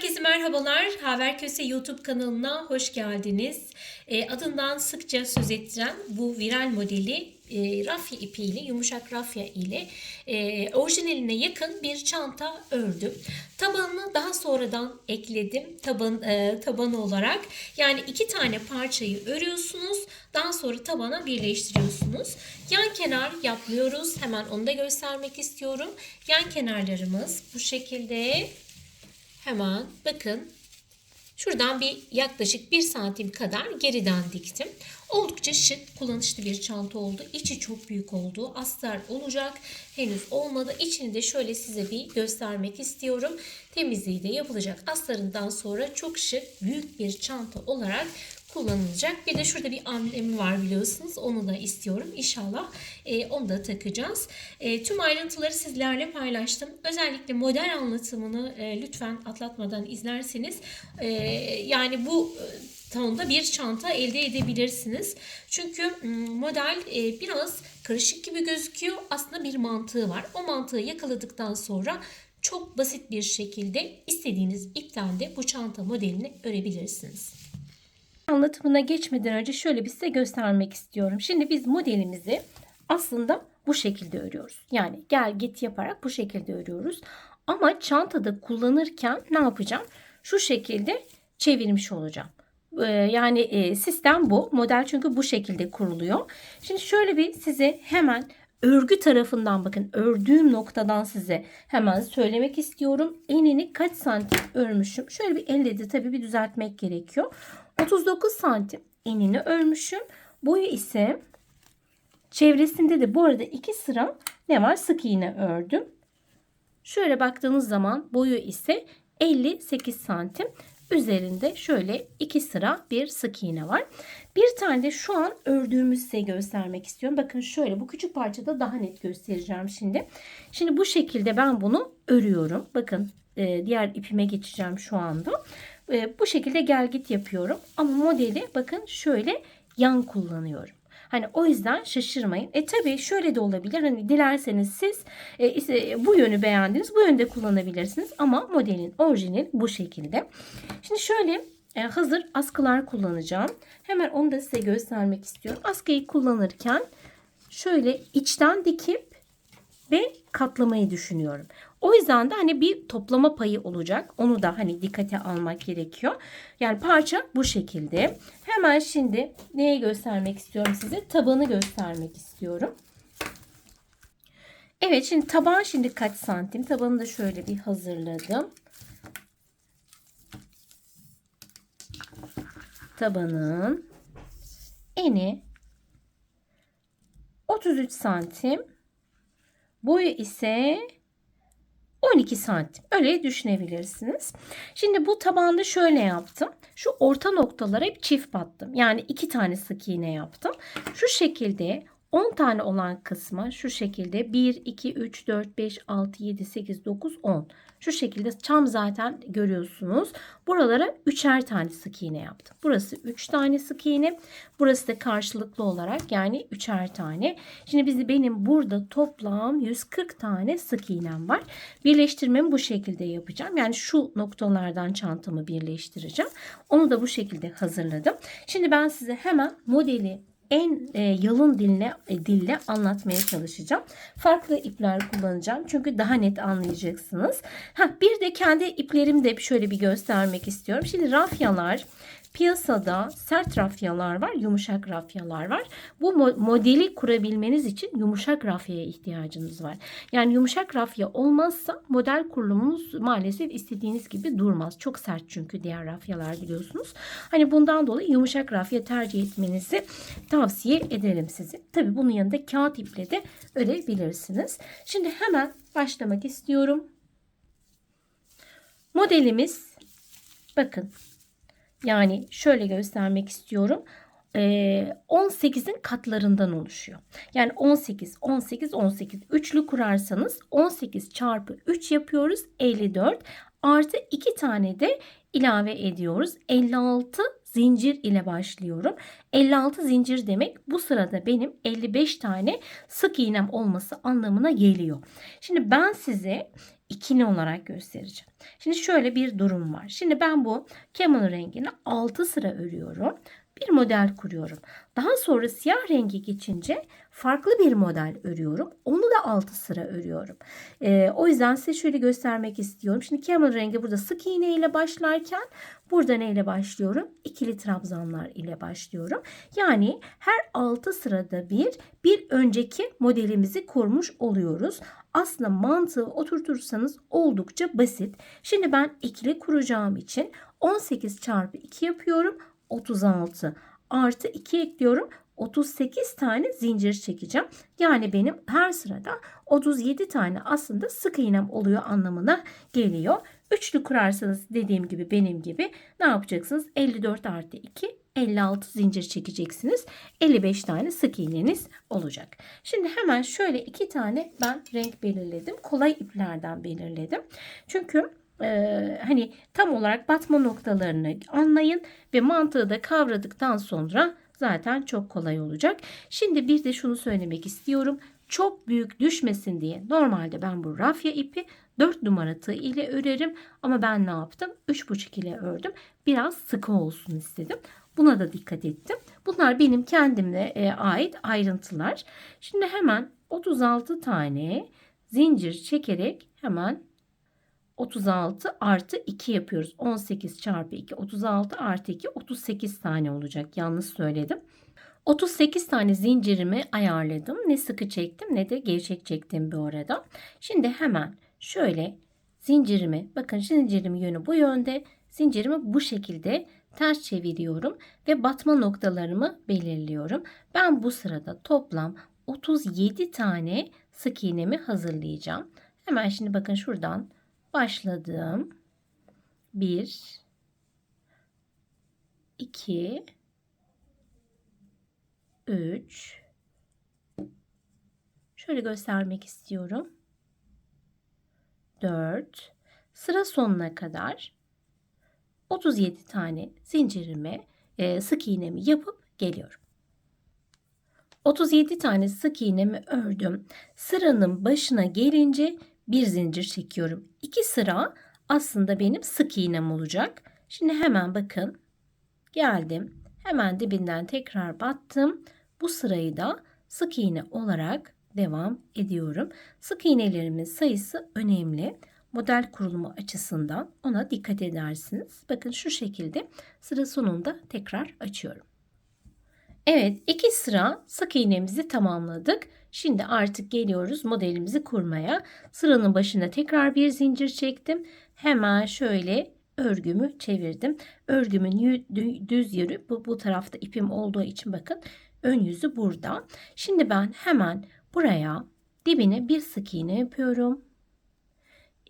Herkese merhabalar. Haberköse YouTube kanalına hoş geldiniz. Adından sıkça söz ettiren bu viral modeli rafya ipiyle, yumuşak rafya ile orijinaline yakın bir çanta ördüm. Tabanını daha sonradan ekledim tabanı olarak. Yani iki tane parçayı örüyorsunuz. Daha sonra tabana birleştiriyorsunuz. Yan kenar yapmıyoruz. Hemen onu da göstermek istiyorum. Yan kenarlarımız bu şekilde. Hemen bakın şuradan bir yaklaşık 1 santim kadar geriden diktim. Oldukça şık, kullanışlı bir çanta oldu. İçi çok büyük oldu. Astar olacak. Henüz olmadı. İçini de şöyle size bir göstermek istiyorum. Temizliği de yapılacak. Astarından sonra çok şık, büyük bir çanta olarak kullanılacak. Bir de şurada bir amblemi var biliyorsunuz. Onu da istiyorum. İnşallah onu da takacağız. Tüm ayrıntıları sizlerle paylaştım. Özellikle model anlatımını lütfen atlatmadan izlerseniz yani bu tonda bir çanta elde edebilirsiniz. Çünkü model biraz karışık gibi gözüküyor. Aslında bir mantığı var. O mantığı yakaladıktan sonra çok basit bir şekilde istediğiniz ipten de bu çanta modelini örebilirsiniz. Anlatımına geçmeden önce şöyle bir size göstermek istiyorum. Şimdi biz modelimizi aslında bu şekilde örüyoruz. Yani gel git yaparak bu şekilde örüyoruz. Ama çantada kullanırken ne yapacağım? Şu şekilde çevirmiş olacağım. Yani sistem bu. Model çünkü bu şekilde kuruluyor. Şimdi şöyle bir size hemen örgü tarafından bakın. Ördüğüm noktadan size hemen söylemek istiyorum. Enini kaç santim örmüşüm? Şöyle bir elle de tabii bir düzeltmek gerekiyor. 39 santim enini örmüşüm. Boyu ise çevresinde de bu arada 2 sıra ne var? Sık iğne ördüm. Şöyle baktığınız zaman boyu ise 58 santim. Üzerinde şöyle 2 sıra bir sık iğne var. Bir tane de şu an ördüğümü size göstermek istiyorum. Bakın şöyle bu küçük parçada daha net göstereceğim şimdi. Şimdi bu şekilde ben bunu örüyorum. Bakın diğer ipime geçeceğim şu anda. Bu şekilde gel git yapıyorum. Ama modeli bakın şöyle yan kullanıyorum. Hani o yüzden şaşırmayın. Tabii şöyle de olabilir. Hani dilerseniz siz bu yönü beğendiniz. Bu yönde kullanabilirsiniz. Ama modelin orijinali bu şekilde. Şimdi şöyle hazır askılar kullanacağım. Hemen onu da size göstermek istiyorum. Askıyı kullanırken şöyle içten dikip ve katlamayı düşünüyorum. O yüzden de hani bir toplama payı olacak. Onu da hani dikkate almak gerekiyor. Yani parça bu şekilde. Hemen şimdi neyi göstermek istiyorum size? Tabanı göstermek istiyorum. Evet, şimdi taban şimdi kaç santim? Tabanı da şöyle bir hazırladım. Tabanın eni 33 santim. Boyu ise 12 santim. Öyle düşünebilirsiniz. Şimdi bu tabanda şöyle yaptım. Şu orta noktalara hep çift battım. Yani 2 tane sık iğne yaptım. Şu şekilde 10 tane olan kısma şu şekilde 1, 2, 3, 4, 5, 6, 7, 8, 9, 10. Şu şekilde tam zaten görüyorsunuz. Buralara 3'er tane sık iğne yaptım. Burası 3 tane sık iğne. Burası da karşılıklı olarak yani 3'er tane. Şimdi benim burada toplam 140 tane sık iğnem var. Birleştirmemi bu şekilde yapacağım. Yani şu noktalardan çantamı birleştireceğim. Onu da bu şekilde hazırladım. Şimdi ben size hemen modeli en yalın dille anlatmaya çalışacağım. Farklı ipler kullanacağım. Çünkü daha net anlayacaksınız. Bir de kendi iplerimi de şöyle bir göstermek istiyorum. Şimdi rafyalar, piyasada sert rafyalar var, yumuşak rafyalar var. Bu modeli kurabilmeniz için yumuşak rafyaya ihtiyacınız var. Yani yumuşak rafya olmazsa model kurulumunuz maalesef istediğiniz gibi durmaz. Çok sert çünkü diğer rafyalar biliyorsunuz. Hani bundan dolayı yumuşak rafya tercih etmenizi tavsiye ederim size. Tabii bunun yanında kağıt iple de örebilirsiniz. Şimdi hemen başlamak istiyorum. Modelimiz bakın. Yani şöyle göstermek istiyorum. 18'in katlarından oluşuyor. Yani 18, 18, 18. Üçlü kurarsanız 18 çarpı 3 yapıyoruz. 54 artı 2 tane de ilave ediyoruz. 56 zincir ile başlıyorum. 56 zincir demek bu sırada benim 55 tane sık iğnem olması anlamına geliyor. Şimdi ben size ikili olarak göstereceğim. Şimdi şöyle bir durum var. Şimdi ben bu camel rengini 6 sıra örüyorum. Bir model kuruyorum. Daha sonra siyah rengi geçince farklı bir model örüyorum. Onu da 6 sıra örüyorum. O yüzden size şöyle göstermek istiyorum. Şimdi camel rengi burada sık iğne ile başlarken burada neyle başlıyorum? İkili trabzanlar ile başlıyorum. Yani her 6 sırada bir önceki modelimizi kurmuş oluyoruz. Aslında mantığı oturtursanız oldukça basit. Şimdi ben ikili kuracağım için 18 çarpı 2 yapıyorum. 36 artı 2 ekliyorum. 38 tane zincir çekeceğim. Yani benim her sırada 37 tane aslında sık iğnem oluyor anlamına geliyor. Üçlü kurarsanız dediğim gibi benim gibi ne yapacaksınız? 54 artı 2 56 zincir çekeceksiniz. 55 tane sık iğneniz olacak. Şimdi hemen şöyle 2 tane ben renk belirledim. Kolay iplerden belirledim. Çünkü hani tam olarak batma noktalarını anlayın ve mantığı da kavradıktan sonra zaten çok kolay olacak. Şimdi bir de şunu söylemek istiyorum. Çok büyük düşmesin diye normalde ben bu rafya ipi 4 numara tığ ile örerim ama ben ne yaptım? 3,5 ile ördüm. Biraz sıkı olsun istedim. Buna da dikkat ettim. Bunlar benim kendime ait ayrıntılar. Şimdi hemen 36 tane zincir çekerek hemen 36 artı 2 yapıyoruz. 18 çarpı 2 36 artı 2 38 tane olacak. Yanlış söyledim. 38 tane zincirimi ayarladım. Ne sıkı çektim ne de gevşek çektim bu arada. Şimdi hemen şöyle zincirimi, bakın zincirimin yönü bu yönde. Zincirimi bu şekilde ters çeviriyorum ve batma noktalarımı belirliyorum. Ben bu sırada toplam 37 tane sık iğnemi hazırlayacağım. Hemen şimdi bakın şuradan başladım. 1 2 3 şöyle göstermek istiyorum. 4 sıra sonuna kadar 37 tane zincirimi sık iğnemi yapıp geliyorum. 37 tane sık iğnemi ördüm. Sıranın başına gelince bir zincir çekiyorum. 2 sıra aslında benim sık iğnem olacak. Şimdi hemen bakın geldim. Hemen dibinden tekrar battım. Bu sırayı da sık iğne olarak devam ediyorum. Sık iğnelerimin sayısı önemli. Model kurulumu açısından ona dikkat edersiniz. Bakın şu şekilde sıra sonunda tekrar açıyorum. Evet, 2 sıra sık iğnemizi tamamladık. Şimdi artık geliyoruz modelimizi kurmaya. Sıranın başına tekrar bir zincir çektim. Hemen şöyle örgümü çevirdim. Örgümün düz yönü bu tarafta ipim olduğu için bakın ön yüzü burada. Şimdi ben hemen buraya dibine bir sık iğne yapıyorum.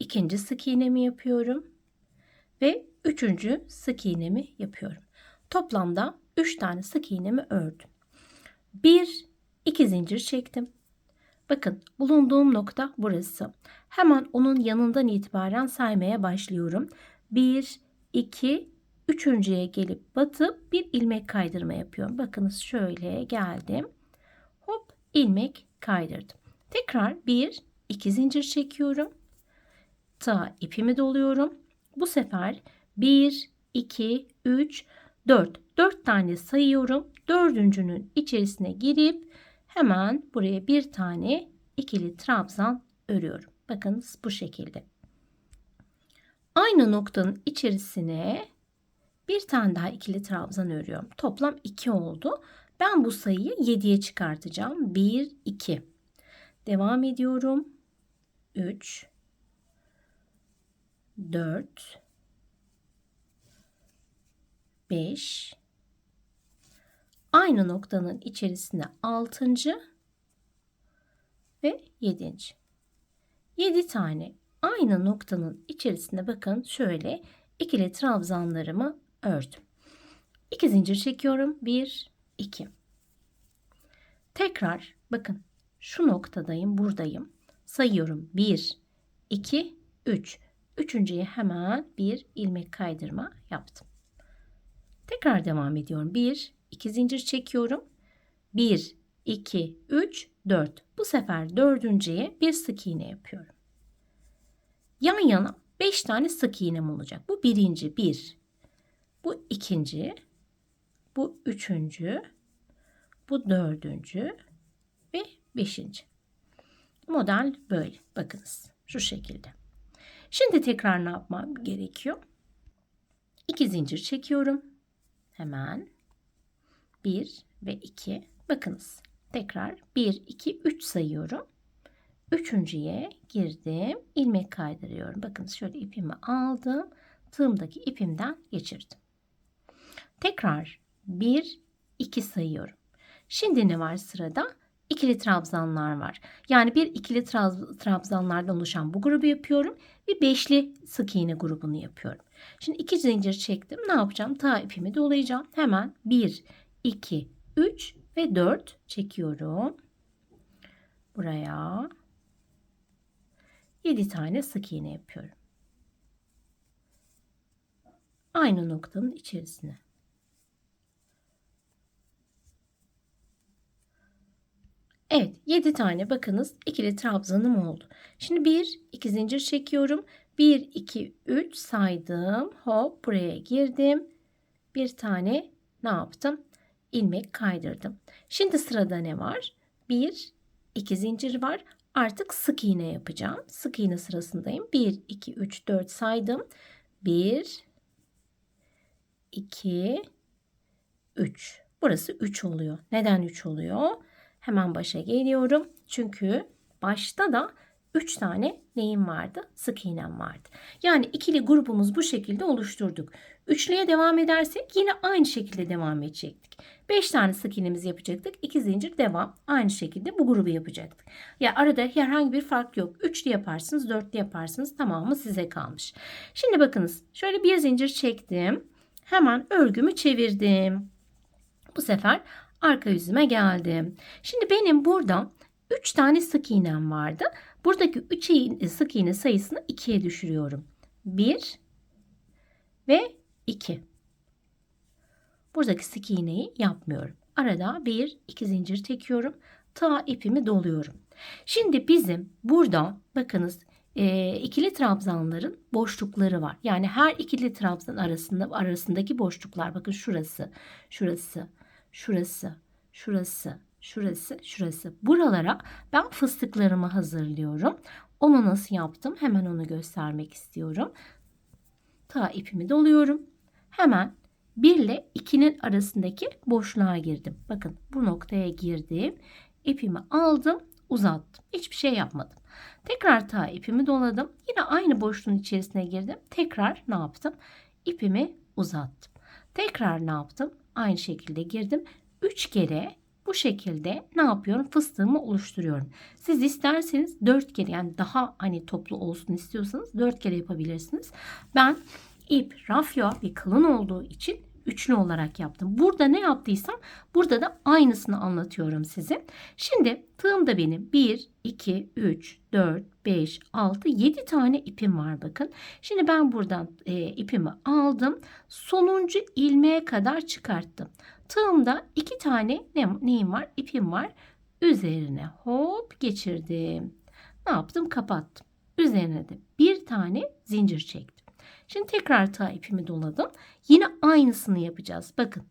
İkinci sık iğnemi yapıyorum. Ve üçüncü sık iğnemi yapıyorum. Toplamda 3 tane sık iğnemi ördüm. 2 zincir çektim. Bakın bulunduğum nokta burası. Hemen onun yanından itibaren saymaya başlıyorum. 1, 2, üçüncüye gelip batıp bir ilmek kaydırma yapıyorum. Bakınız şöyle geldim. Hop ilmek kaydırdım. Tekrar 1, 2 zincir çekiyorum. İpimi doluyorum. Bu sefer 1, 2, 3, 4. 4 tane sayıyorum. Dördüncünün içerisine girip hemen buraya bir tane ikili trabzan örüyorum. Bakınız bu şekilde. Aynı noktanın içerisine bir tane daha ikili trabzan örüyorum. Toplam 2 oldu. Ben bu sayıyı 7'ye çıkartacağım. 1, 2. Devam ediyorum. 3, 4, 5, aynı noktanın içerisine 6. ve 7. 7 tane aynı noktanın içerisine bakın şöyle ikili trabzanlarımı ördüm. 2 zincir çekiyorum. 1, 2. Tekrar bakın şu noktadayım, buradayım. Sayıyorum. 1, 2, 3. Üçüncüye hemen bir ilmek kaydırma yaptım. Tekrar devam ediyorum. 1, 2 zincir çekiyorum. 1, 2, 3, 4. Bu sefer dördüncüye bir sık iğne yapıyorum. yan yana 5 tane sık iğnem olacak. Bu birinci, bir. Bu ikinci. Bu üçüncü. Bu dördüncü. Ve beşinci. Model böyle. Bakınız şu şekilde. Şimdi tekrar ne yapmam gerekiyor? 2 zincir çekiyorum. Hemen 1 ve 2. Bakınız. Tekrar 1, 2, 3 sayıyorum. Üçüncüye girdim. İlmek kaydırıyorum. Bakınız şöyle ipimi aldım. Tığımdaki ipimden geçirdim. Tekrar 1, 2 sayıyorum. Şimdi ne var sırada? İkili trabzanlar var. Yani bir ikili trabzanlardan oluşan bu grubu yapıyorum ve beşli sık iğne grubunu yapıyorum. Şimdi 2 zincir çektim. Ne yapacağım? Ta ipimi dolayacağım. Hemen 1, 2, 3 ve 4 çekiyorum. Buraya 7 tane sık iğne yapıyorum. Aynı noktanın içerisine. Evet, 7 tane bakınız ikili trabzanım oldu. Şimdi 1, 2 zincir çekiyorum. 1, 2, 3 saydım. Hop buraya girdim. Bir tane ne yaptım? İlmek kaydırdım. Şimdi sırada ne var? 1, 2 zincir var. Artık sık iğne yapacağım. Sık iğne sırasındayım. 1, 2, 3, 4 saydım. 1, 2, 3. Burası 3 oluyor. Neden 3 oluyor? Hemen başa geliyorum. Çünkü başta da 3 tane neyim vardı? Sık iğnem vardı. Yani ikili grubumuz bu şekilde oluşturduk. Üçlüye devam edersek yine aynı şekilde devam edecektik. 5 tane sık iğnemizi yapacaktık. 2 zincir devam. Aynı şekilde bu grubu yapacaktık. Ya arada herhangi bir fark yok. Üçlü yaparsınız, dörtlü yaparsınız. Tamamı size kalmış. Şimdi bakınız. Şöyle bir zincir çektim. Hemen örgümü çevirdim. Bu sefer arka yüzüme geldim. Şimdi benim burada 3 tane sık iğnem vardı. Buradaki 3 sık iğne sayısını 2'ye düşürüyorum. 1 ve 2. Buradaki sık iğneyi yapmıyorum. Arada 1, 2 zincir çekiyorum. Ta ipimi doluyorum. Şimdi bizim burada bakınız ikili trabzanların boşlukları var. Yani her ikili trabzan arasındaki boşluklar. Bakın şurası, şurası, şurası, şurası, şurası, şurası. Buralara ben fıstıklarımı hazırlıyorum. Onu nasıl yaptım? Hemen onu göstermek istiyorum. Ta ipimi doluyorum. Hemen 1 ile 2'nin arasındaki boşluğa girdim. Bakın bu noktaya girdim. İpimi aldım, uzattım. Hiçbir şey yapmadım. Tekrar ta ipimi doladım. Yine aynı boşluğun içerisine girdim. Tekrar ne yaptım? İpimi uzattım. Tekrar ne yaptım? Aynı şekilde girdim. 3 kere bu şekilde ne yapıyorum? Fıstığımı oluşturuyorum. Siz isterseniz 4 kere, yani daha hani toplu olsun istiyorsanız 4 kere yapabilirsiniz. Ben ip rafya ve kalın olduğu için üçlü olarak yaptım. Burada ne yaptıysam burada da aynısını anlatıyorum size. Şimdi tığımda benim 1, 2, 3, 4, 5, 6, 7 tane ipim var bakın. Şimdi ben buradan ipimi aldım. Sonuncu ilmeğe kadar çıkarttım. Tığımda 2 tane neyim var? İpim var. Üzerine hop geçirdim. Ne yaptım? Kapattım. Üzerine de bir tane zincir çektim. Şimdi tekrar ta ipimi doladım. Yine aynısını yapacağız. Bakın.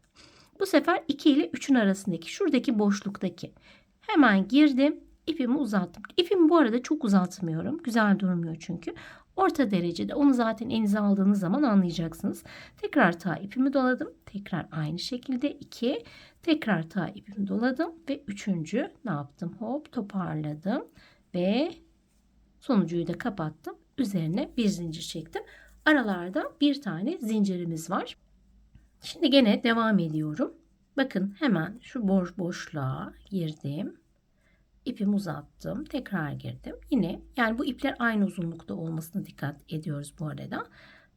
Bu sefer 2 ile 3'ün arasındaki şuradaki boşluktaki. Hemen girdim. İpimi uzattım. İpimi bu arada çok uzatmıyorum. Güzel durmuyor çünkü. Orta derecede. Onu zaten elinize aldığınız zaman anlayacaksınız. Tekrar ta ipimi doladım. Tekrar aynı şekilde 2. Tekrar ta ipimi doladım. Ve 3. ne yaptım? Hop toparladım. Ve sonuncuyu da kapattım. Üzerine bir zincir çektim. Aralarda bir tane zincirimiz var. Şimdi gene devam ediyorum. Bakın hemen şu boşluğa girdim. İpimi uzattım. Tekrar girdim. Yine yani bu ipler aynı uzunlukta olmasına dikkat ediyoruz bu arada.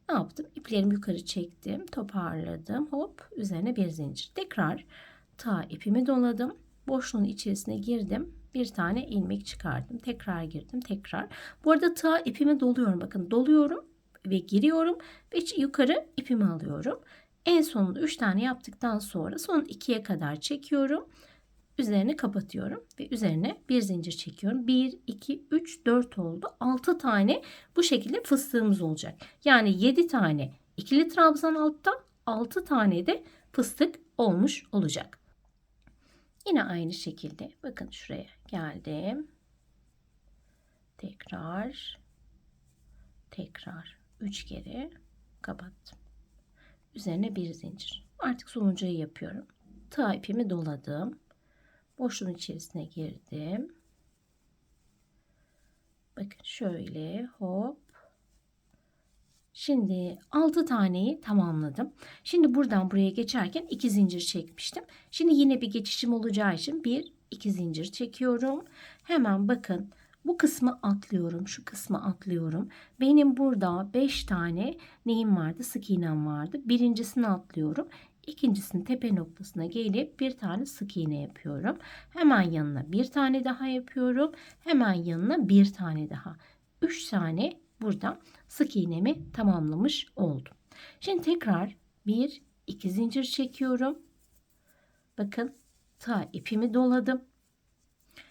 Ne yaptım? İplerimi yukarı çektim. Toparladım. Hop üzerine bir zincir. Tekrar ta ipimi doladım. Boşluğun içerisine girdim. Bir tane ilmek çıkardım. Tekrar girdim. Tekrar. Bu arada ta ipimi doluyorum. Bakın doluyorum ve giriyorum ve yukarı ipimi alıyorum. En sonunda 3 tane yaptıktan sonra son 2'ye kadar çekiyorum. Üzerini kapatıyorum ve üzerine bir zincir çekiyorum. 1, 2, 3, 4 oldu. 6 tane bu şekilde fıstığımız olacak. Yani 7 tane ikili trabzan altta, 6 tane de fıstık olmuş olacak. Yine aynı şekilde bakın şuraya geldim. Tekrar 3 kere kapattım. Üzerine bir zincir. Artık sonuncuyu yapıyorum. Tığ ipimi doladım. Boşluğun içerisine girdim. Bakın şöyle hop. Şimdi 6 taneyi tamamladım. Şimdi buradan buraya geçerken 2 zincir çekmiştim. Şimdi yine bir geçişim olacağı için 1, 2 zincir çekiyorum. Hemen bakın bu kısmı atlıyorum. Şu kısmı atlıyorum. Benim burada 5 tane neyim vardı? Sık iğnem vardı. Birincisini atlıyorum. İkincisinin tepe noktasına gelip bir tane sık iğne yapıyorum. Hemen yanına bir tane daha yapıyorum. Hemen yanına bir tane daha. 3 tane burada sık iğnemi tamamlamış oldum. Şimdi tekrar 1, 2 zincir çekiyorum. Bakın ta ipimi doladım.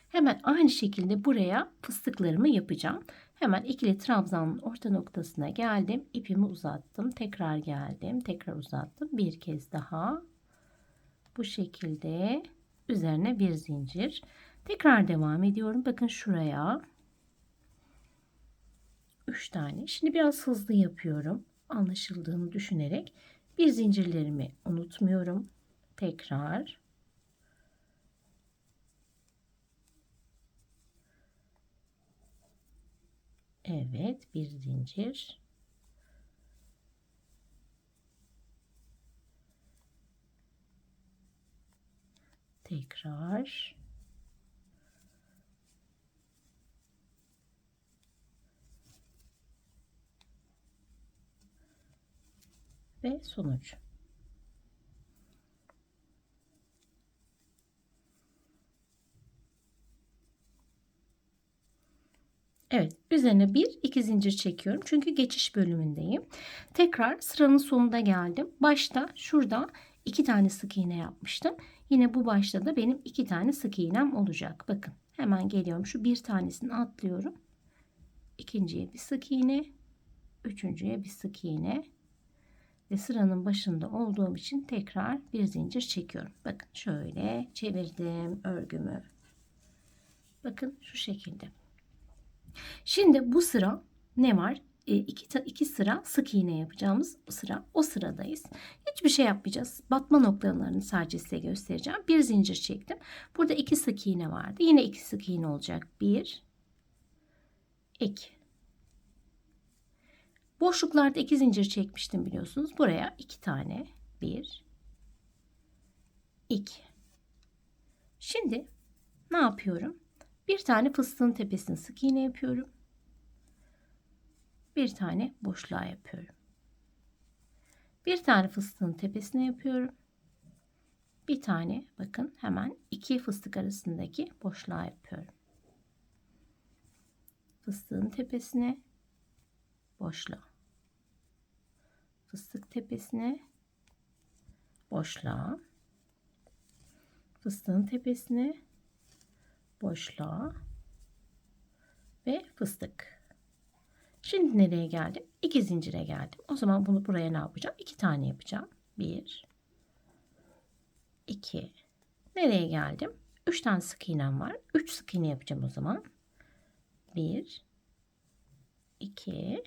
Hemen aynı şekilde buraya fıstıklarımı yapacağım. Hemen ikili trabzanın orta noktasına geldim. İpimi uzattım. Tekrar geldim. Tekrar uzattım. Bir kez daha. Bu şekilde üzerine bir zincir. Tekrar devam ediyorum. Bakın şuraya. 3 tane. Şimdi biraz hızlı yapıyorum. Anlaşıldığını düşünerek. Bir zincirlerimi unutmuyorum. Tekrar. Evet, bir zincir. Tekrar. Ve sonuç. Evet, üzerine bir iki zincir çekiyorum. Çünkü geçiş bölümündeyim. Tekrar sıranın sonuna geldim. Başta şurada 2 tane sık iğne yapmıştım. Yine bu başta da benim 2 tane sık iğnem olacak. Bakın hemen geliyorum. Şu bir tanesini atlıyorum. İkinciye bir sık iğne. Üçüncüye bir sık iğne. Ve sıranın başında olduğum için tekrar bir zincir çekiyorum. Bakın şöyle çevirdim örgümü. Bakın şu şekilde. Şimdi bu sıra ne var? İki sıra sık iğne yapacağımız sıra. O sıradayız. Hiçbir şey yapmayacağız. Batma noktalarını sadece size göstereceğim. Bir zincir çektim. Burada 2 sık iğne vardı. Yine 2 sık iğne olacak. 1, 2. Boşluklarda 2 zincir çekmiştim biliyorsunuz. Buraya 2 tane. 1, 2. Şimdi ne yapıyorum? Bir tane fıstığın tepesine sık iğne yapıyorum. Bir tane boşluğa yapıyorum. Bir tane fıstığın tepesine yapıyorum. Bir tane bakın hemen iki fıstık arasındaki boşluğa yapıyorum. Fıstığın tepesine boşluğa. Fıstık tepesine boşluğa. Fıstığın tepesine boşluğa ve fıstık. Şimdi nereye geldim? 2 zincire geldim. O zaman bunu buraya ne yapacağım? 2 tane yapacağım. 1, 2. Nereye geldim? 3 tane sık iğnem var. 3 sık iğne yapacağım o zaman. 1, 2,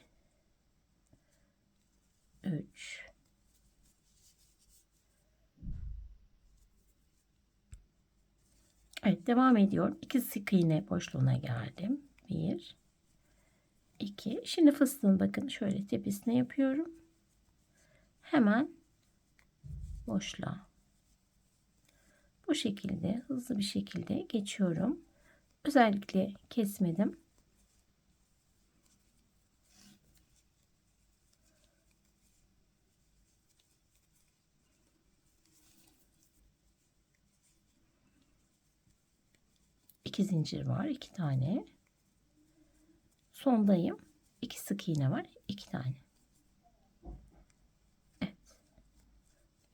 3. Evet, devam ediyorum. 2 sık iğne boşluğuna geldim. 1, 2. Şimdi fıstığın bakın şöyle tepesine yapıyorum. Hemen boşluğa. Bu şekilde hızlı bir şekilde geçiyorum. Özellikle kesmedim. İki zincir var, 2 tane. Sondayım. 2 sık iğne var, 2 tane. Evet.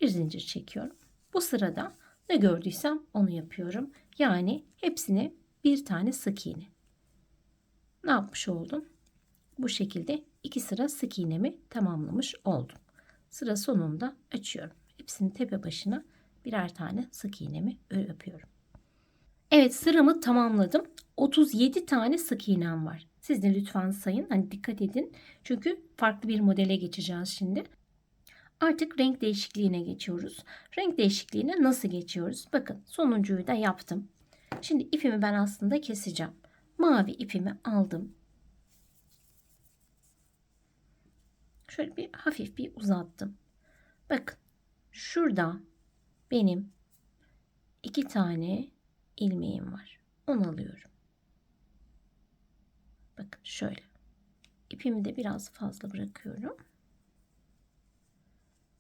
Bir zincir çekiyorum. Bu sırada Ne gördüysem onu yapıyorum. Yani hepsini bir tane sık iğne. Ne yapmış oldum? Bu şekilde 2 sıra sık iğnemi tamamlamış oldum. Sıra sonunda açıyorum. Hepsini tepe başına birer tane sık iğnemi yapıyorum. Evet, sıramı tamamladım. 37 tane sık iğnem var. Siz de lütfen sayın. Hani dikkat edin. Çünkü farklı bir modele geçeceğiz şimdi. Artık renk değişikliğine geçiyoruz. Renk değişikliğine nasıl geçiyoruz? Bakın, sonuncuyu da yaptım. Şimdi ipimi ben aslında keseceğim. Mavi ipimi aldım. Şöyle bir hafif bir uzattım. Bakın, şurada benim 2 tane ilmeğim var. Onu alıyorum. Bakın şöyle. İpimi de biraz fazla bırakıyorum.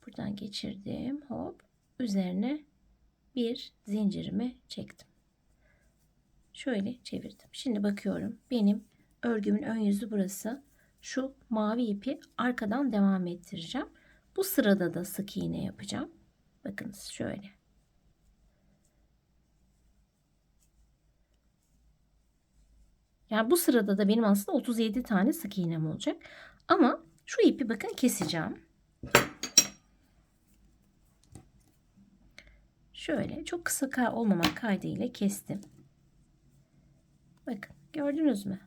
Buradan geçirdim. Hop. Üzerine bir zincirimi çektim. Şöyle çevirdim. Şimdi bakıyorum. Benim örgümün ön yüzü burası. Şu mavi ipi arkadan devam ettireceğim. Bu sırada da sık iğne yapacağım. Bakınız şöyle. Yani bu sırada da benim aslında 37 tane sık iğnem olacak. Ama şu ipi bakın keseceğim. Şöyle çok kısa olmamak kaydıyla kestim. Bakın, gördünüz mü?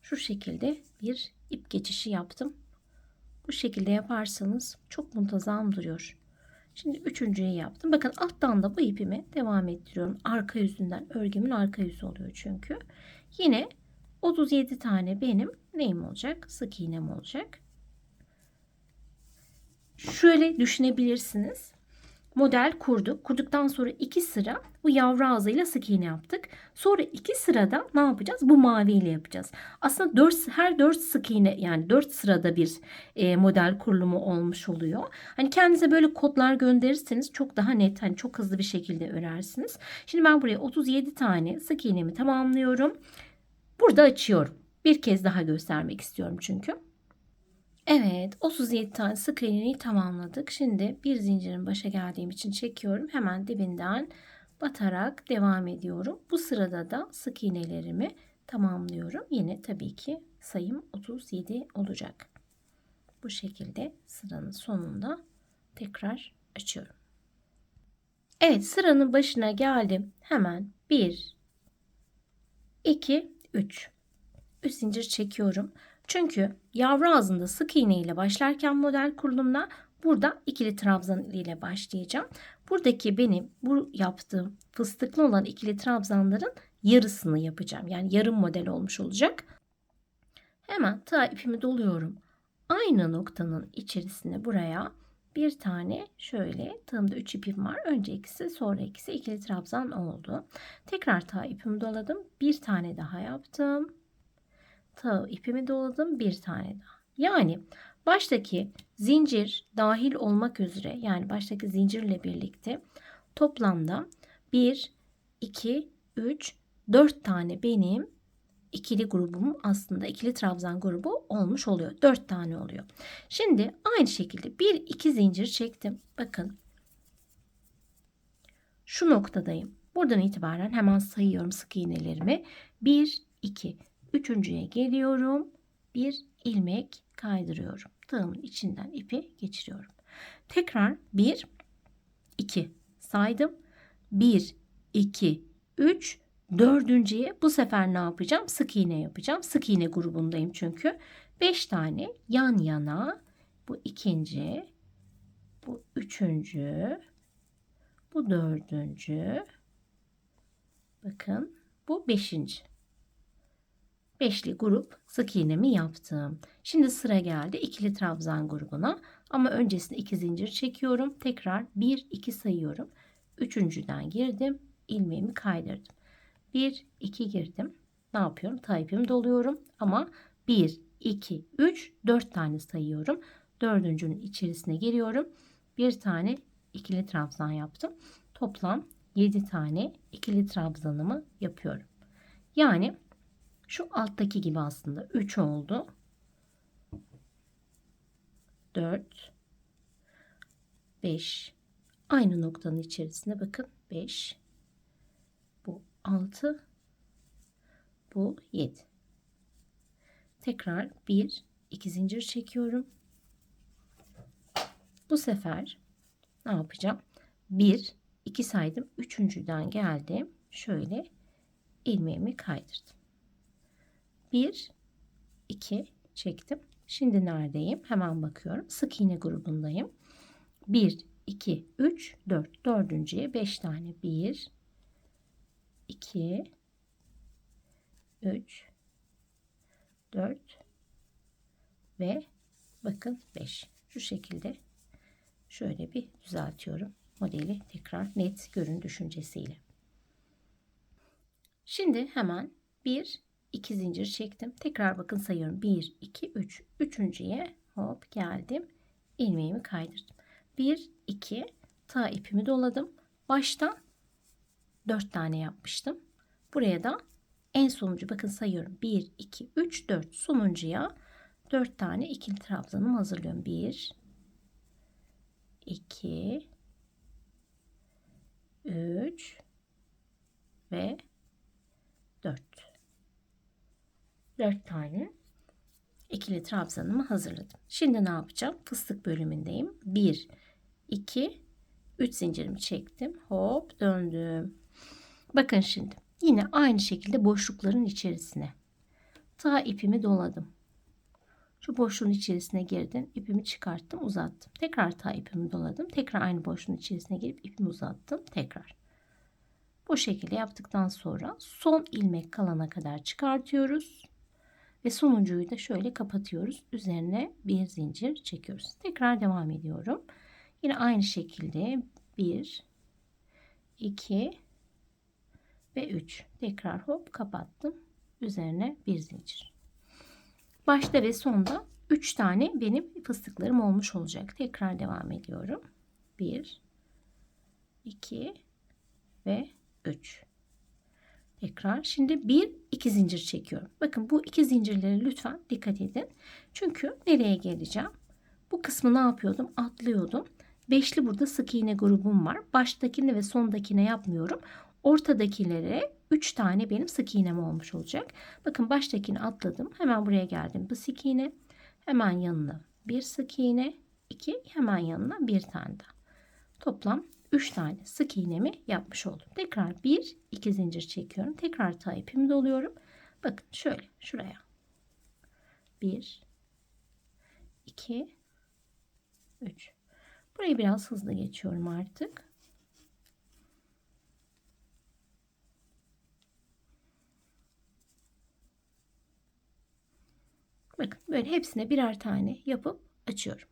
Şu şekilde bir ip geçişi yaptım. Bu şekilde yaparsanız çok muntazam duruyor. Şimdi üçüncüyü yaptım. Bakın, alttan da bu ipimi devam ettiriyorum. Arka yüzünden, örgümün arka yüzü oluyor çünkü. Yine 37 tane benim neyim olacak? Sık iğnem olacak. Şöyle düşünebilirsiniz. Model kurduk. Kurduktan sonra 2 sıra bu yavru ağzıyla sık iğne yaptık. Sonra 2 sırada ne yapacağız? Bu maviyle yapacağız. Aslında her 4 sık iğne, yani 4 sırada bir model kurulumu olmuş oluyor. Hani kendinize böyle kodlar gönderirseniz çok daha net, hani çok hızlı bir şekilde örersiniz. Şimdi ben buraya 37 tane sık iğnemi tamamlıyorum. Burada açıyorum. Bir kez daha göstermek istiyorum çünkü. Evet, 37 tane sık iğneyi tamamladık. Şimdi bir zincirin başa geldiğim için çekiyorum. Hemen dibinden batarak devam ediyorum. Bu sırada da sık iğnelerimi tamamlıyorum. Yine tabii ki sayım 37 olacak. Bu şekilde sıranın sonunda tekrar açıyorum. Evet, sıranın başına geldim. Hemen 1, 2, 3. 3 zincir çekiyorum. Çünkü yavru ağzında sık iğne ile başlarken model kurulumuna burada ikili trabzan ile başlayacağım. Buradaki benim bu yaptığım fıstıklı olan ikili trabzanların yarısını yapacağım. Yani yarım model olmuş olacak. Hemen ipimi doluyorum. Aynı noktanın içerisine buraya bir tane şöyle, tığımda 3 ipim var. Önce ikisi, sonra ikisi ikili trabzan oldu. Tekrar ipimi doladım. Bir tane daha yaptım. İpimi doladım, bir tane daha. Yani baştaki zincir dahil olmak üzere, yani baştaki zincirle birlikte toplamda 1, 2, 3, 4 tane benim ikili grubum, aslında ikili trabzan grubu olmuş oluyor. 4 tane oluyor. Şimdi aynı şekilde 1, 2 zincir çektim. Bakın, şu noktadayım. Buradan itibaren hemen sayıyorum sık iğnelerimi. 1, 2, üçüncüye geliyorum. Bir ilmek kaydırıyorum. Tığımın içinden ipi geçiriyorum. Tekrar 1, 2 saydım. 1, 2, 3, dördüncüye bu sefer ne yapacağım? Sık iğne yapacağım. Sık iğne grubundayım çünkü. 5 tane yan yana. Bu ikinci, bu üçüncü, bu dördüncü. Bakın, bu beşinci. Beşli grup sık iğnemi yaptım. Şimdi sıra geldi ikili trabzan grubuna. Ama öncesinde 2 zincir çekiyorum. Tekrar 1, 2 sayıyorum. Üçüncüden girdim. İlmeğimi kaydırdım. 1, 2 girdim. Ne yapıyorum? İpimi doluyorum. Ama 1, 2, 3, 4 tane sayıyorum. Dördüncünün içerisine giriyorum. Bir tane ikili trabzan yaptım. Toplam 7 tane ikili trabzanımı yapıyorum. Yani şu alttaki gibi aslında 3 oldu. 4, 5, Aynı noktanın içerisine bakın 5, bu 6, bu 7. Tekrar 1, 2 zincir çekiyorum. Bu sefer ne yapacağım? 1, 2 saydım. Üçüncüden geldim. Şöyle ilmeğimi kaydırdım. 1, 2 çektim. Şimdi neredeyim? Hemen bakıyorum. Sık iğne grubundayım. 1, 2, 3, 4. Dördüncüye 5 tane. 1, 2, 3, 4 ve bakın 5. Şu şekilde şöyle bir düzeltiyorum. Modeli tekrar net görün düşüncesiyle. Şimdi hemen 1, 2 zincir çektim. Tekrar bakın sayıyorum. 1, 2, 3. Üçüncüye hop geldim. İlmeğimi kaydırdım. 1, 2 ta ipimi doladım. Başta 4 tane yapmıştım. Buraya da en sonuncu bakın sayıyorum. 1, 2, 3, 4. Sonuncuya 4 tane ikili trabzanımı hazırlıyorum. 1, 2, 3 ve 4. 4 tane ikili trabzanımı hazırladım. Şimdi ne yapacağım? Fıstık bölümündeyim. 1, 2, 3 zincirimi çektim. Hop döndüm. Bakın şimdi yine aynı şekilde boşlukların içerisine ta ipimi doladım. Şu boşluğun içerisine girdim. İpimi çıkarttım, uzattım. Tekrar ta ipimi doladım. Tekrar aynı boşluğun içerisine girip ipimi uzattım. Tekrar. Bu şekilde yaptıktan sonra son ilmek kalana kadar çıkartıyoruz. Ve sonuncuyu da şöyle kapatıyoruz. Üzerine bir zincir çekiyoruz. Tekrar devam ediyorum. Yine aynı şekilde 1, 2 ve 3. Tekrar hop kapattım. Üzerine bir zincir. Başta ve sonda 3 tane benim fıstıklarım olmuş olacak. Tekrar devam ediyorum. 1, 2 ve 3. Tekrar şimdi 1, 2 zincir çekiyorum. Bakın bu 2 zincirlere lütfen dikkat edin. Çünkü nereye geleceğim? Bu kısmı ne yapıyordum? Atlıyordum. Beşli burada sık iğne grubum var. Baştakine ve sondakine yapmıyorum. Ortadakilere 3 tane benim sık iğnem olmuş olacak. Bakın baştakini atladım. Hemen buraya geldim. Bu sık iğne. Hemen yanına bir sık iğne. 2 hemen yanına bir tane daha. Toplam 3 tane sık iğnemi yapmış oldum. Tekrar 1, 2 zincir çekiyorum. Tekrar ta ipimi doluyorum. Bakın şöyle şuraya. 1, 2, 3. Burayı biraz hızlı geçiyorum artık. Bakın böyle hepsine birer tane yapıp açıyorum.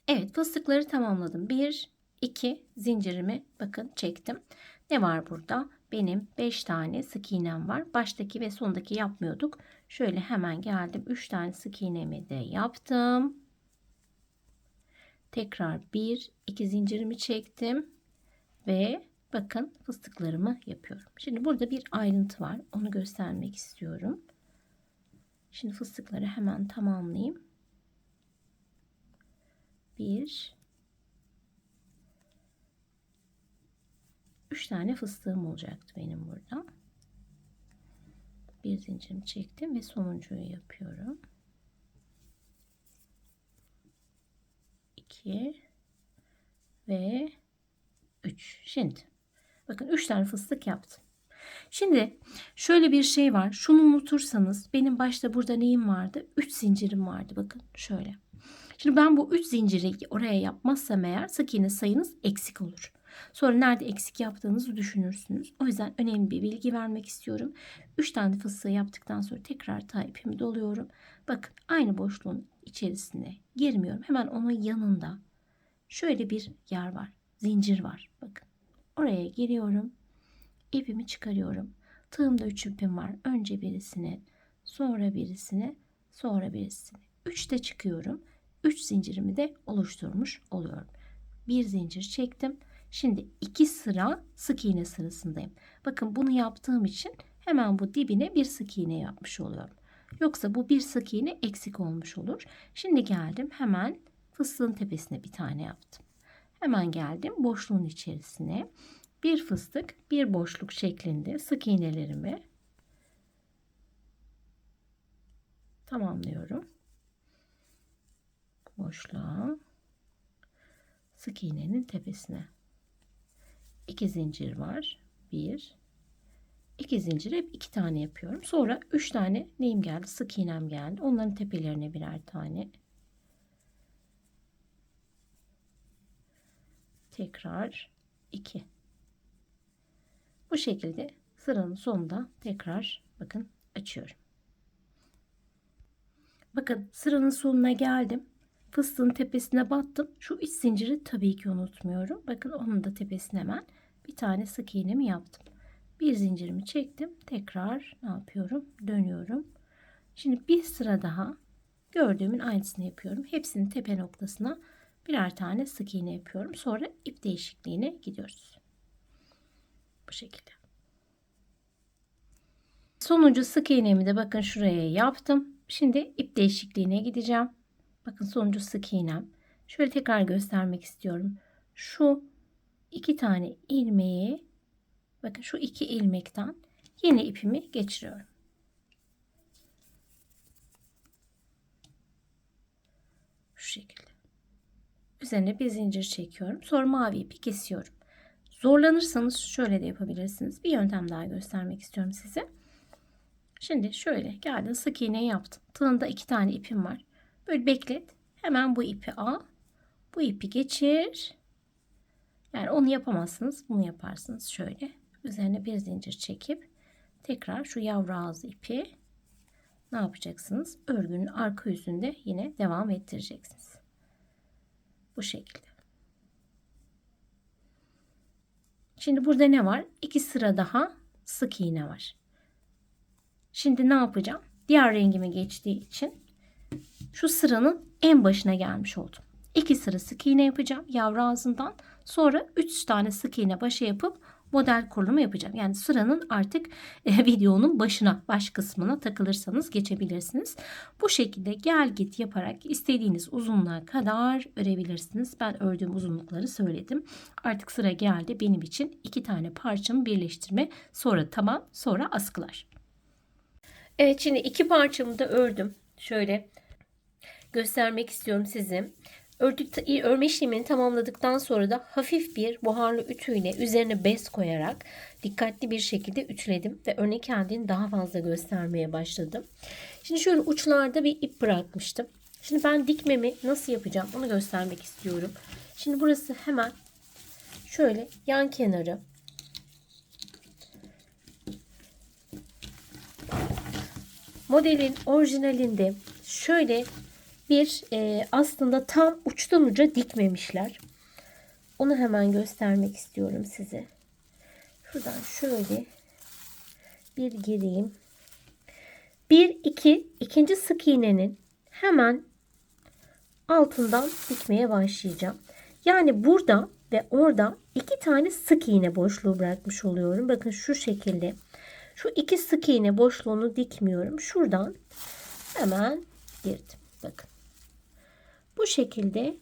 Evet, fıstıkları tamamladım. 1, 2 zincirimi bakın çektim. Ne var burada? Benim 5 tane sık iğnem var. Baştaki ve sondaki yapmıyorduk. Şöyle hemen geldim. 3 tane sık iğnemi de yaptım. Tekrar 1, 2 zincirimi çektim. Ve bakın fıstıklarımı yapıyorum. Şimdi burada bir ayrıntı var. Onu göstermek istiyorum. Şimdi fıstıkları hemen tamamlayayım. 1, 3 tane fıstığım olacaktı benim burada. Bir zincirimi çektim ve sonuncuyu yapıyorum. 2 ve 3. Şimdi bakın 3 tane fıstık yaptım. Şimdi şöyle bir şey var. Şunu unutursanız benim başta burada neyim vardı? 3 zincirim vardı. Bakın şöyle. Şimdi ben bu 3 zinciri oraya yapmazsam eğer sık iğne sayınız eksik olur. Sonra nerede eksik yaptığınızı düşünürsünüz. O yüzden önemli bir bilgi vermek istiyorum. 3 tane fıstığı yaptıktan sonra tekrar ta ipimi doluyorum. Bakın aynı boşluğun içerisine girmiyorum. Hemen onun yanında şöyle bir yer var. Zincir var. Bakın oraya giriyorum. İpimi çıkarıyorum. Tığımda 3 ipim var. Önce birisine, sonra birisine, sonra birisine. 3'te çıkıyorum. 3 zincirimi de oluşturmuş oluyorum. Bir zincir çektim. Şimdi 2 sıra sık iğne sırasındayım. Bakın bunu yaptığım için hemen bu dibine bir sık iğne yapmış oluyorum. Yoksa bu bir sık iğne eksik olmuş olur. Şimdi geldim hemen fıstığın tepesine bir tane yaptım. Hemen geldim boşluğun içerisine. Bir fıstık, bir boşluk şeklinde sık iğnelerimi tamamlıyorum. Boşluğa, sık iğnenin tepesine. 2 zincir var. 1, 2 zincir, hep 2 tane yapıyorum. Sonra 3 tane neyim geldi? Sık iğnem geldi. Onların tepelerine birer tane. Tekrar 2. Bu şekilde sıranın sonunda tekrar bakın açıyorum. Bakın sıranın sonuna geldim. Fıstığın tepesine battım. Şu 3 zinciri tabii ki unutmuyorum. Bakın onun da tepesine hemen bir tane sık iğnemi yaptım. Bir zincirimi çektim. Tekrar ne yapıyorum? Dönüyorum. Şimdi bir sıra daha gördüğümün aynısını yapıyorum. Hepsinin tepe noktasına birer tane sık iğne yapıyorum. Sonra ip değişikliğine gidiyoruz. Bu şekilde. Sonuncu sık iğnemi de bakın şuraya yaptım. Şimdi ip değişikliğine gideceğim. Bakın sonuncu sık iğnem. Şöyle tekrar göstermek istiyorum. Şu 2 tane ilmeği, bakın şu 2 ilmekten yeni ipimi geçiriyorum. Şu şekilde. Üzerine bir zincir çekiyorum. Sonra mavi ipi kesiyorum. Zorlanırsanız şöyle de yapabilirsiniz. Bir yöntem daha göstermek istiyorum size. Şimdi şöyle geldim, sık iğne yaptım. Tığında 2 tane ipim var. Böyle beklet. Hemen bu ipi al. Bu ipi geçir. Yani onu yapamazsınız. Bunu yaparsınız şöyle. Üzerine bir zincir çekip tekrar şu yavru ağzı ipi ne yapacaksınız? Örgünün arka yüzünde yine devam ettireceksiniz. Bu şekilde. Şimdi burada ne var? 2 sıra daha sık iğne var. Şimdi ne yapacağım? Diğer rengime geçtiği için şu sıranın en başına gelmiş oldum. 2 sıra sık iğne yapacağım yavru ağzından. Sonra 3 tane sık iğne başa yapıp model kurulumu yapacağım. Yani sıranın artık videonun başına, baş kısmına takılırsanız geçebilirsiniz. Bu şekilde gel git yaparak istediğiniz uzunluğa kadar örebilirsiniz. Ben ördüğüm uzunlukları söyledim. Artık sıra geldi benim için 2 tane parçamı birleştirme, sonra taban, sonra askılar. Evet, şimdi 2 parçamı da ördüm. Şöyle göstermek istiyorum size. Örme işlemini tamamladıktan sonra da hafif bir buharlı ütüyle üzerine bez koyarak dikkatli bir şekilde ütüledim ve örnek kendini daha fazla göstermeye başladım. Şimdi şöyle uçlarda bir ip bırakmıştım. Şimdi ben dikmemi nasıl yapacağım onu göstermek istiyorum. Şimdi burası hemen şöyle yan kenarı. Modelin orijinalinde şöyle bir aslında tam uçtan uca dikmemişler. Onu hemen göstermek istiyorum size. Şuradan şöyle bir gireyim. 1 2 ikinci sık iğnenin hemen altından dikmeye başlayacağım. Yani burada ve orada 2 tane sık iğne boşluğu bırakmış oluyorum. Bakın şu şekilde. Şu 2 sık iğne boşluğunu dikmiyorum. Şuradan hemen girdim. Bakın. Bu şekilde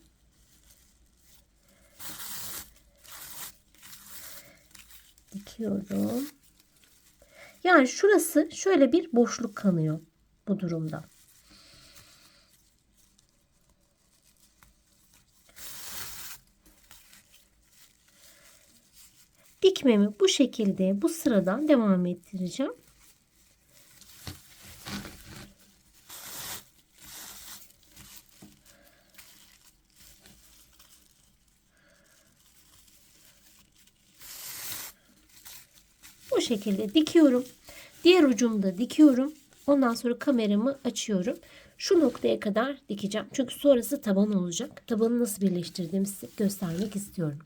dikiyorum. Yani şurası şöyle bir boşluk kalıyor bu durumda. Dikmemi bu şekilde bu sıradan devam ettireceğim. Bu şekilde dikiyorum. Diğer ucunu da dikiyorum. Ondan sonra kameramı açıyorum. Şu noktaya kadar dikeceğim. Çünkü sonrası taban olacak. Tabanı nasıl birleştirdiğimi size göstermek istiyorum.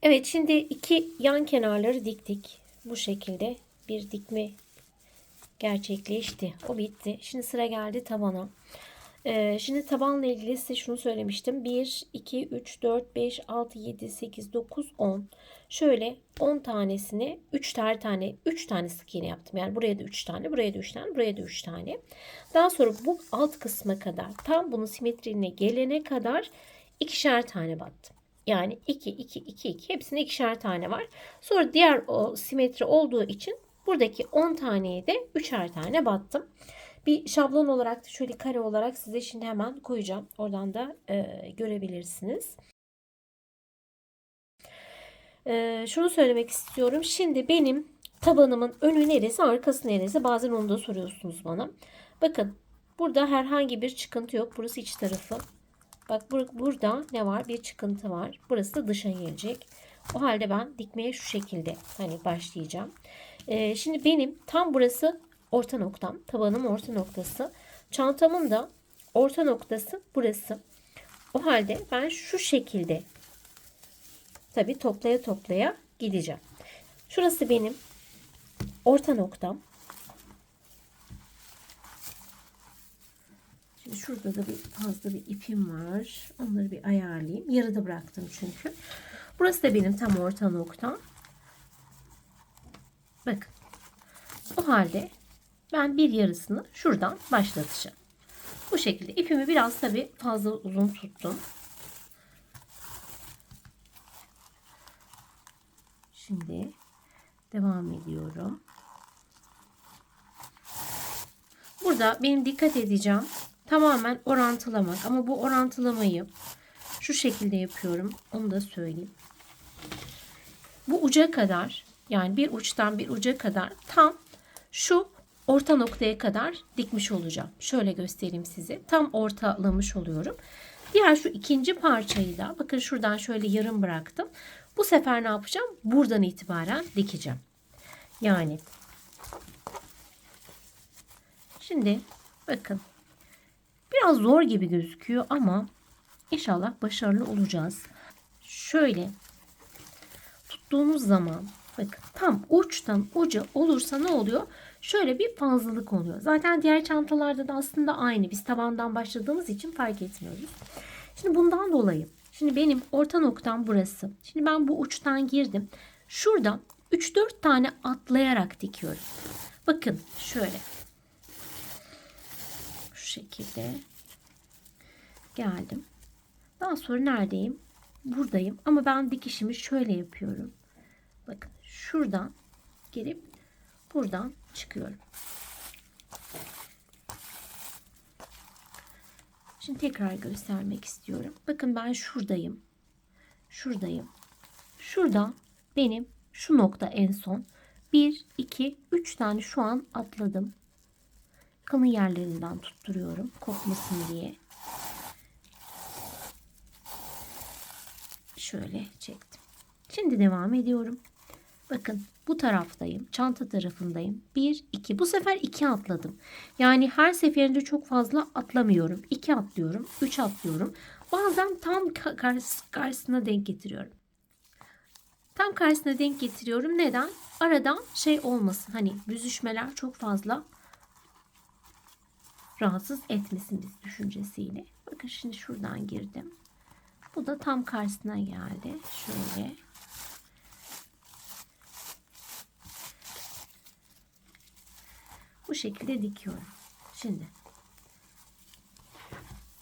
Evet, şimdi 2 yan kenarları diktik. Bu şekilde bir dikme gerçekleşti. O bitti. Şimdi sıra geldi tabana. Şimdi tabanla ilgili size şunu söylemiştim. 1, 2, 3, 4, 5, 6, 7, 8, 9, 10. Şöyle 10 tanesini 3 tane sık iğne yaptım. Yani buraya da 3 tane, buraya da 3 tane, buraya da 3 tane. Daha sonra bu alt kısma kadar tam bunun simetriğine gelene kadar ikişer tane battım. Yani 2, 2, 2, 2. Hepsinde ikişer tane var. Sonra diğer o simetri olduğu için buradaki 10 taneye de üçer tane battım. Bir şablon olarak da şöyle kare olarak size şimdi hemen koyacağım. Oradan da görebilirsiniz. Şunu söylemek istiyorum. Şimdi benim tabanımın önü neresi, arkası neresi? Bazen onu da soruyorsunuz bana. Bakın burada herhangi bir çıkıntı yok. Burası iç tarafı. Bak burada ne var? Bir çıkıntı var. Burası da dışa gelecek. O halde ben dikmeye şu şekilde hani başlayacağım. Şimdi benim tam burası orta noktam. Tabanım orta noktası. Çantamın da orta noktası burası. O halde ben şu şekilde tabii toplaya toplaya gideceğim. Şurası benim orta noktam. Şimdi şurada da bir fazla bir ipim var. Onları bir ayarlayayım. Yarıda bıraktım çünkü. Burası da benim tam orta noktam. Bakın. O halde ben bir yarısını şuradan başlatacağım. Bu şekilde ipimi biraz tabii fazla uzun tuttum. Şimdi devam ediyorum. Burada benim dikkat edeceğim tamamen orantılamak. Ama bu orantılamayı şu şekilde yapıyorum. Onu da söyleyeyim. Bu uca kadar, yani bir uçtan bir uca kadar tam şu orta noktaya kadar dikmiş olacağım. Şöyle göstereyim size. Tam ortalamış oluyorum. Diğer şu ikinci parçayı da bakın şuradan şöyle yarım bıraktım. Bu sefer ne yapacağım? Buradan itibaren dikeceğim. Yani şimdi bakın biraz zor gibi gözüküyor ama inşallah başarılı olacağız. Şöyle tuttuğunuz zaman bakın tam uçtan uca olursa ne oluyor? Şöyle bir fazlalık oluyor. Zaten diğer çantalarda da aslında aynı. Biz tabandan başladığımız için fark etmiyoruz. Şimdi bundan dolayı şimdi benim orta noktam burası. Şimdi ben bu uçtan girdim. Şuradan 3-4 tane atlayarak dikiyorum. Bakın şöyle. Şu şekilde geldim. Daha sonra neredeyim? Buradayım. Ama ben dikişimi şöyle yapıyorum. Bakın şuradan gelip buradan çıkıyorum. Şimdi tekrar göstermek istiyorum. Bakın ben şuradayım. Şuradayım. Şurada benim şu nokta en son. 1, 2, 3 tane şu an atladım. Kalın yerlerinden tutturuyorum. Kopmasın diye. Şöyle çektim. Şimdi devam ediyorum. Bakın bu taraftayım. Çanta tarafındayım. 1, 2. Bu sefer 2 atladım. Yani her seferinde çok fazla atlamıyorum. 2 atlıyorum. 3 atlıyorum. Bazen tam karşısına denk getiriyorum. Tam karşısına denk getiriyorum. Neden? Aradan şey olmasın. Hani büzüşmeler çok fazla rahatsız etmesin biz düşüncesiyle. Bakın şimdi şuradan girdim. Bu da tam karşısına geldi. Şöyle. Bu şekilde dikiyorum. Şimdi.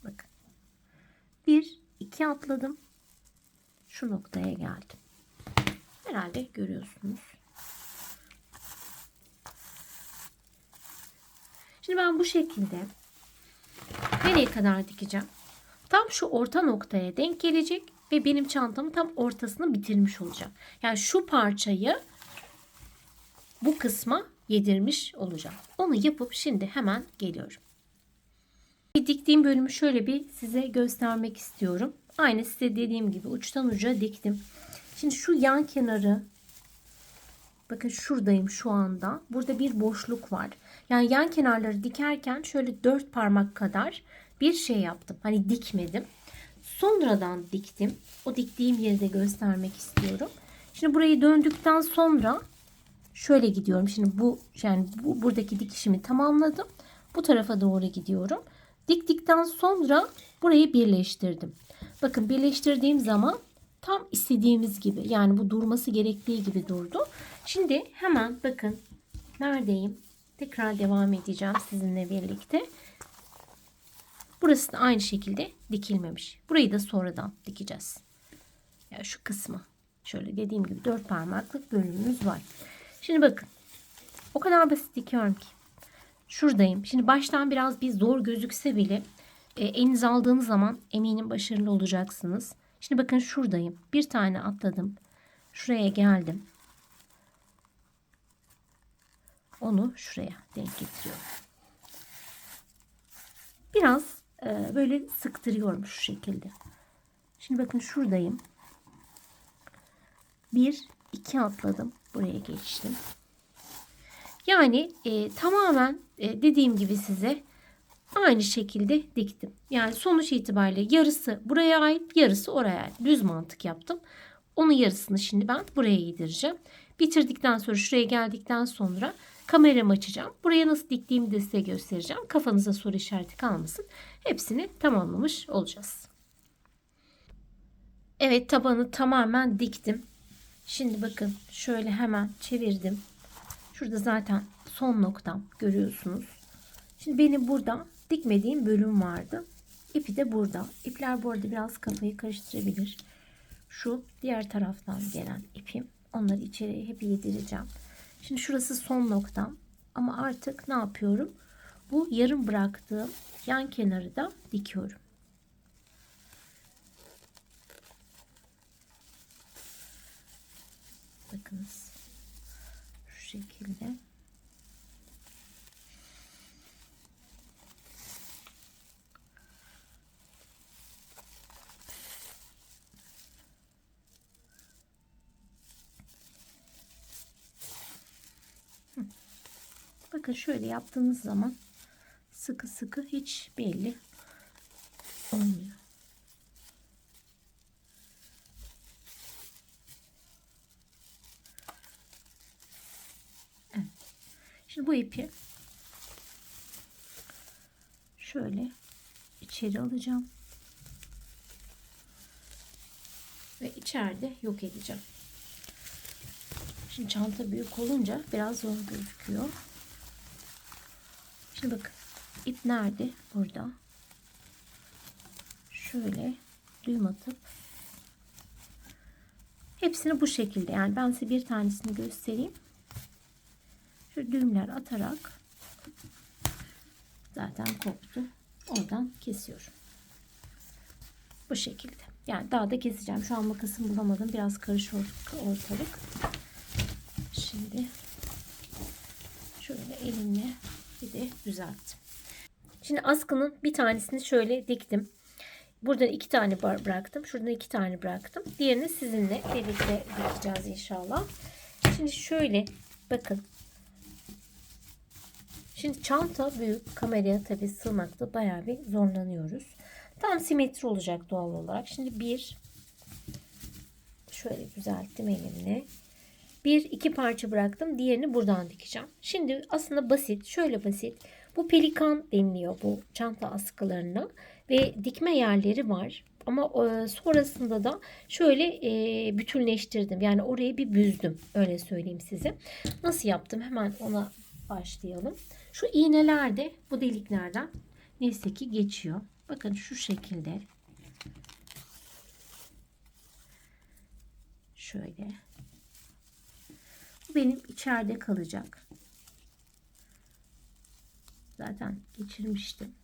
Bakın. 1, 2 atladım. Şu noktaya geldim. Herhalde görüyorsunuz. Şimdi ben bu şekilde nereye kadar dikeceğim? Tam şu orta noktaya denk gelecek ve benim çantamın tam ortasını bitirmiş olacağım. Yani şu parçayı bu kısma yedirmiş olacağım. Onu yapıp şimdi hemen geliyorum. Diktiğim bölümü şöyle bir size göstermek istiyorum. Aynı size dediğim gibi uçtan uca diktim. Şimdi şu yan kenarı bakın şuradayım şu anda. Burada bir boşluk var. Yani yan kenarları dikerken şöyle 4 parmak kadar bir şey yaptım. Hani dikmedim. Sonradan diktim. O diktiğim yeri de göstermek istiyorum. Şimdi burayı döndükten sonra şöyle gidiyorum. Şimdi buradaki dikişimi tamamladım. Bu tarafa doğru gidiyorum. Diktikten sonra burayı birleştirdim. Bakın birleştirdiğim zaman tam istediğimiz gibi, yani bu durması gerektiği gibi durdu. Şimdi hemen bakın neredeyim? Tekrar devam edeceğim sizinle birlikte. Burası da aynı şekilde dikilmemiş. Burayı da sonradan dikeceğiz. Yani şu kısmı. Şöyle dediğim gibi 4 parmaklık bölümümüz var. Şimdi bakın. O kadar basit dikiyorum ki. Şuradayım. Şimdi baştan biraz bir zor gözükse bile elinize aldığınız zaman eminim başarılı olacaksınız. Şimdi bakın şuradayım. Bir tane atladım. Şuraya geldim. Onu şuraya denk getiriyorum. Biraz böyle sıktırıyorum şu şekilde. Şimdi bakın şuradayım. 1, 2 atladım. Buraya geçtim. Yani tamamen dediğim gibi size aynı şekilde diktim. Yani sonuç itibariyle yarısı buraya ait, yarısı oraya ait. Düz mantık yaptım. Onun yarısını şimdi ben buraya yedireceğim. Bitirdikten sonra şuraya geldikten sonra kameramı açacağım. Buraya nasıl diktiğimi de size göstereceğim. Kafanıza soru işareti kalmasın. Hepsini tamamlamış olacağız. Evet, tabanı tamamen diktim. Şimdi bakın şöyle hemen çevirdim. Şurada zaten son noktam görüyorsunuz. Şimdi benim burada dikmediğim bölüm vardı. İpi de burada. İpler bu arada biraz kafayı karıştırabilir. Şu diğer taraftan gelen ipim. Onları içeriye hep yedireceğim. Şimdi şurası son noktam. Ama artık ne yapıyorum? Bu yarım bıraktığım yan kenarı da dikiyorum. Bakınız. Şu şekilde. Bakın şöyle yaptığınız zaman sıkı sıkı hiç belli olmuyor. Evet. Şimdi bu ipi şöyle içeri alacağım ve içeride yok edeceğim. Şimdi çanta büyük olunca biraz zor gözüküyor. Şimdi bakın ip nerede? Burada. Şöyle düğüm atıp hepsini bu şekilde, yani ben size bir tanesini göstereyim. Şu düğümler atarak zaten koptu. Oradan kesiyorum. Bu şekilde. Yani daha da keseceğim. Şu an makasımı bulamadım. Biraz karışık ortalık. Şimdi şöyle elimle bir de düzelttim. Şimdi askının bir tanesini şöyle diktim. Buradan 2 tane bıraktım. Şuradan 2 tane bıraktım. Diğerini sizinle birlikte dikeceğiz inşallah. Şimdi şöyle bakın. Şimdi çanta büyük. Kameraya tabii sığmakta bayağı bir zorlanıyoruz. Tam simetri olacak doğal olarak. Şimdi bir şöyle düzelttim elimle. 1-2 parça bıraktım. Diğerini buradan dikeceğim. Şimdi aslında basit. Şöyle basit. Bu pelikan deniliyor bu çanta askılarına. Ve dikme yerleri var. Ama sonrasında da şöyle bütünleştirdim. Yani orayı bir büzdüm. Öyle söyleyeyim size. Nasıl yaptım? Hemen ona başlayalım. Şu iğneler de bu deliklerden neyse ki geçiyor. Bakın şu şekilde. Şöyle. Bu benim içeride kalacak. Zaten geçirmiştim.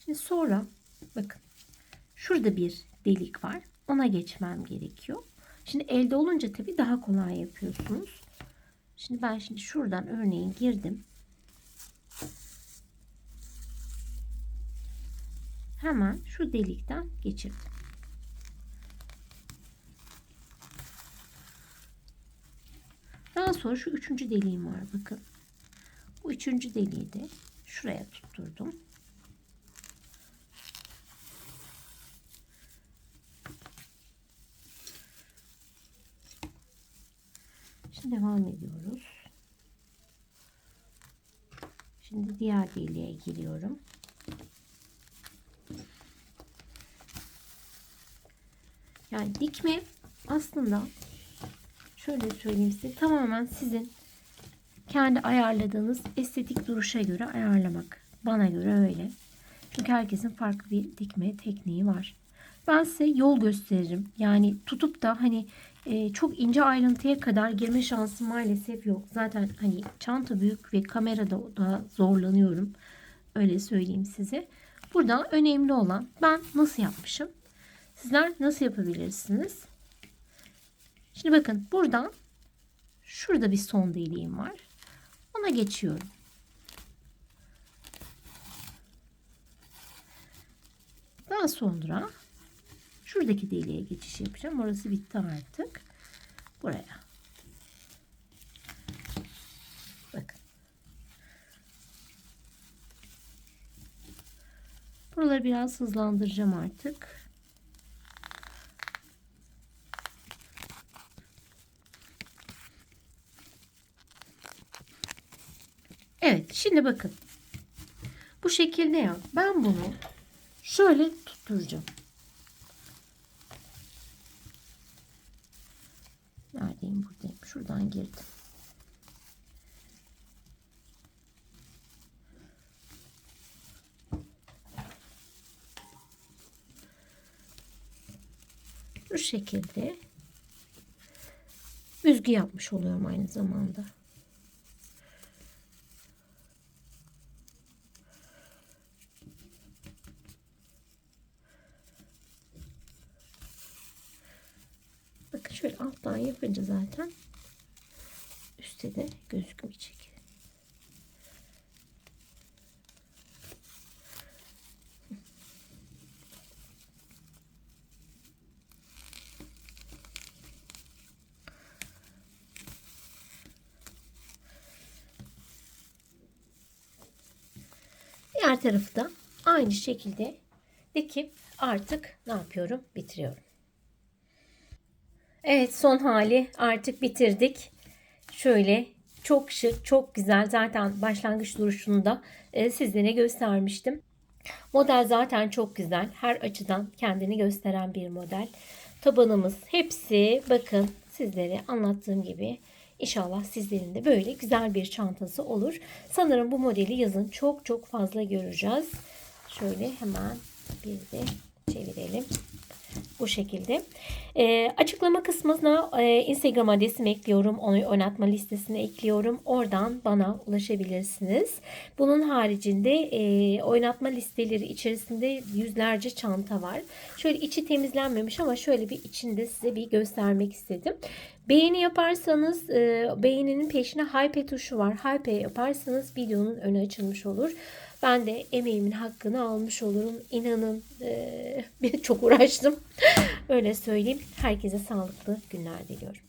Şimdi sonra bakın. Şurada bir delik var. Ona geçmem gerekiyor. Şimdi elde olunca tabii daha kolay yapıyorsunuz. Şimdi ben şuradan örneğin girdim. Hemen şu delikten geçirdim. Daha sonra şu üçüncü deliğim var bakın. Bu üçüncü deliği de şuraya tutturdum. Şimdi devam ediyoruz. Şimdi diğer deliğe giriyorum. Yani dikme aslında şöyle söyleyeyim size, tamamen sizin kendi ayarladığınız estetik duruşa göre ayarlamak. Bana göre öyle. Çünkü herkesin farklı bir dikme tekniği var. Ben size yol gösteririm. Yani tutup da hani çok ince ayrıntıya kadar girme şansım maalesef yok. Zaten hani çanta büyük ve kamerada da zorlanıyorum. Öyle söyleyeyim size. Burada önemli olan ben nasıl yapmışım. Sizler nasıl yapabilirsiniz? Şimdi bakın buradan şurada bir son deliğim var. Ona geçiyorum. Daha sonra şuradaki deliğe geçiş yapacağım. Orası bitti artık. Buraya. Bakın. Buraları biraz hızlandıracağım artık. Evet, şimdi bakın. Bu şekilde ya. Ben bunu şöyle tutturacağım. Neredeyim? Buradayım. Şuradan girdim. Bu şekilde büzgü yapmış oluyorum aynı zamanda. Bakın şöyle alttan yapınca zaten üstte de gözükmeyecek. Diğer tarafı da aynı şekilde dikip artık ne yapıyorum? Bitiriyorum. Evet, son hali artık bitirdik. Şöyle çok şık, çok güzel. Zaten başlangıç duruşunu da sizlere göstermiştim. Model zaten çok güzel. Her açıdan kendini gösteren bir model. Tabanımız hepsi bakın sizlere anlattığım gibi. İnşallah sizlerin de böyle güzel bir çantası olur. Sanırım bu modeli yazın çok çok fazla göreceğiz. Şöyle hemen bir de çevirelim. Bu şekilde. Açıklama kısmına Instagram adresimi ekliyorum. Onu oynatma listesine ekliyorum. Oradan bana ulaşabilirsiniz. Bunun haricinde oynatma listeleri içerisinde yüzlerce çanta var. Şöyle içi temizlenmemiş ama şöyle bir içinde size bir göstermek istedim. Beğeni yaparsanız beğeninin peşine hype tuşu var. Hype yaparsanız videonun önü açılmış olur. Ben de emeğimin hakkını almış olurum. İnanın çok uğraştım. Öyle söyleyeyim. Herkese sağlıklı günler diliyorum.